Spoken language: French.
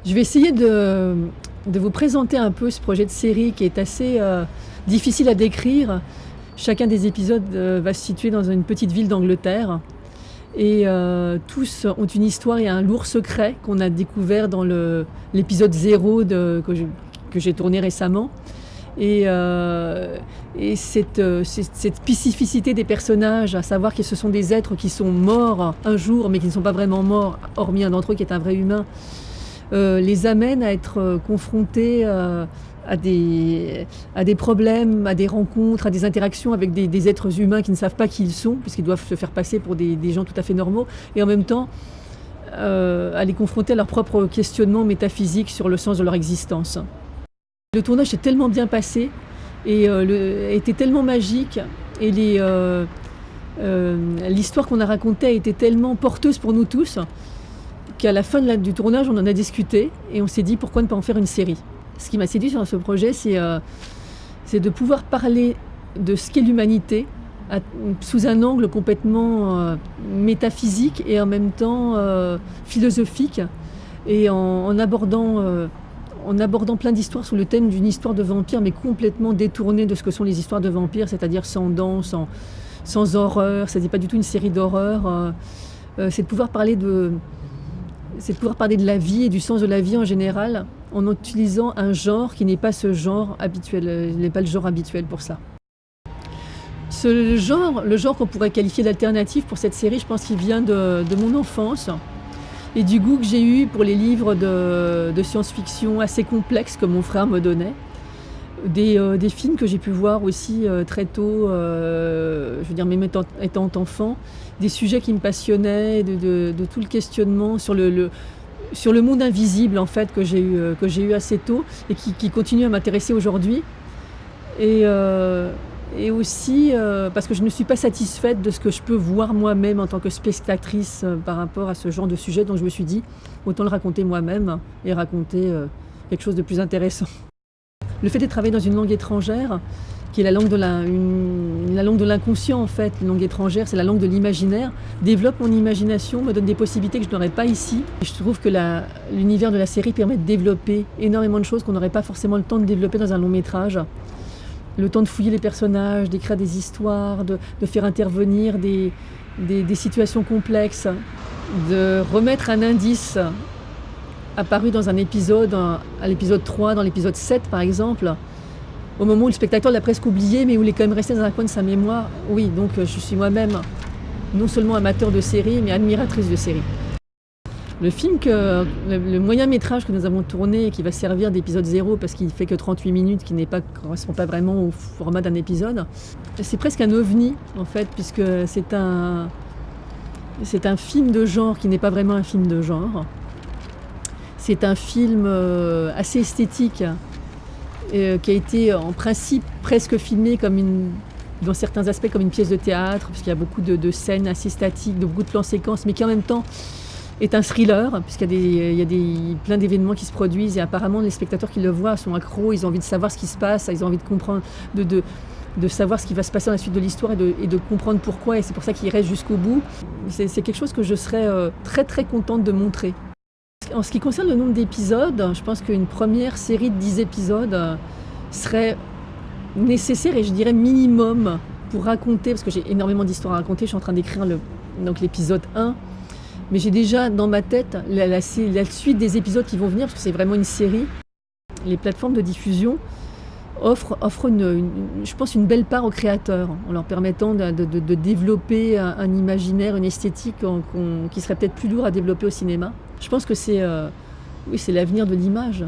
Je vais essayer de vous présenter un peu ce projet de série qui est assez difficile à décrire. Chacun des épisodes va se situer dans une petite ville d'Angleterre. Et tous ont une histoire et un lourd secret qu'on a découvert dans l'épisode 0 que j'ai tourné récemment. Et cette spécificité des personnages, à savoir que ce sont des êtres qui sont morts un jour, mais qui ne sont pas vraiment morts, hormis un d'entre eux qui est un vrai humain, les amène à être confrontés à des problèmes, à des rencontres, à des interactions avec des êtres humains qui ne savent pas qui ils sont, puisqu'ils doivent se faire passer pour des gens tout à fait normaux, et en même temps à les confronter à leurs propres questionnements métaphysiques sur le sens de leur existence. Le tournage s'est tellement bien passé et était tellement magique, et l'histoire qu'on a racontée a été tellement porteuse pour nous tous qu'à la fin du tournage, on en a discuté et on s'est dit pourquoi ne pas en faire une série. Ce qui m'a séduit sur ce projet, c'est de pouvoir parler de ce qu'est l'humanité sous un angle complètement métaphysique et en même temps philosophique, et en abordant plein d'histoires sous le thème d'une histoire de vampire, mais complètement détournée de ce que sont les histoires de vampires, c'est-à-dire sans dents, sans horreur. Ça n'est pas du tout une série d'horreur. C'est de pouvoir parler de la vie et du sens de la vie en général, en utilisant un genre qui n'est pas ce genre habituel, n'est pas le genre habituel pour ça. Le genre qu'on pourrait qualifier d'alternatif pour cette série, je pense qu'il vient de mon enfance et du goût que j'ai eu pour les livres de science-fiction assez complexes que mon frère me donnait. Des films que j'ai pu voir aussi très tôt, je veux dire même étant enfant, des sujets qui me passionnaient, de tout le questionnement sur le monde invisible en fait que j'ai eu assez tôt et qui continue à m'intéresser aujourd'hui. Et aussi parce que je ne suis pas satisfaite de ce que je peux voir moi-même en tant que spectatrice par rapport à ce genre de sujet, donc je me suis dit autant le raconter moi-même et raconter quelque chose de plus intéressant. Le fait de travailler dans une langue étrangère, qui est la langue de l'inconscient en fait, une langue étrangère, c'est la langue de l'imaginaire, développe mon imagination, me donne des possibilités que je n'aurais pas ici. Et je trouve que l'univers de la série permet de développer énormément de choses qu'on n'aurait pas forcément le temps de développer dans un long métrage. Le temps de fouiller les personnages, d'écrire des histoires, de faire intervenir des situations complexes, de remettre un indice apparu dans un épisode, à l'épisode 3, dans l'épisode 7 par exemple, au moment où le spectateur l'a presque oublié, mais où il est quand même resté dans un coin de sa mémoire. Oui, donc je suis moi-même non seulement amateur de séries, mais admiratrice de séries. Le moyen métrage que nous avons tourné et qui va servir d'épisode 0 parce qu'il fait que 38 minutes, qui ne correspond pas vraiment au format d'un épisode, c'est presque un ovni en fait, puisque c'est un film de genre qui n'est pas vraiment un film de genre. C'est un film assez esthétique qui a été en principe presque filmé dans certains aspects comme une pièce de théâtre, puisqu'il y a beaucoup de scènes assez statiques, de beaucoup de plans séquences, mais qui en même temps est un thriller, puisqu'il y a plein d'événements qui se produisent et apparemment les spectateurs qui le voient sont accros, ils ont envie de savoir ce qui se passe, ils ont envie de comprendre, de savoir ce qui va se passer dans la suite de l'histoire et de comprendre pourquoi, et c'est pour ça qu'ils restent jusqu'au bout. C'est quelque chose que je serais très très contente de montrer. En ce qui concerne le nombre d'épisodes, je pense qu'une première série de 10 épisodes serait nécessaire et je dirais minimum pour raconter, parce que j'ai énormément d'histoires à raconter, je suis en train d'écrire l'épisode 1, mais j'ai déjà dans ma tête la suite des épisodes qui vont venir, parce que c'est vraiment une série. Les plateformes de diffusion offrent je pense, une belle part aux créateurs, en leur permettant de développer un imaginaire, une esthétique qui serait peut-être plus lourd à développer au cinéma. Je pense que c'est l'avenir de l'image.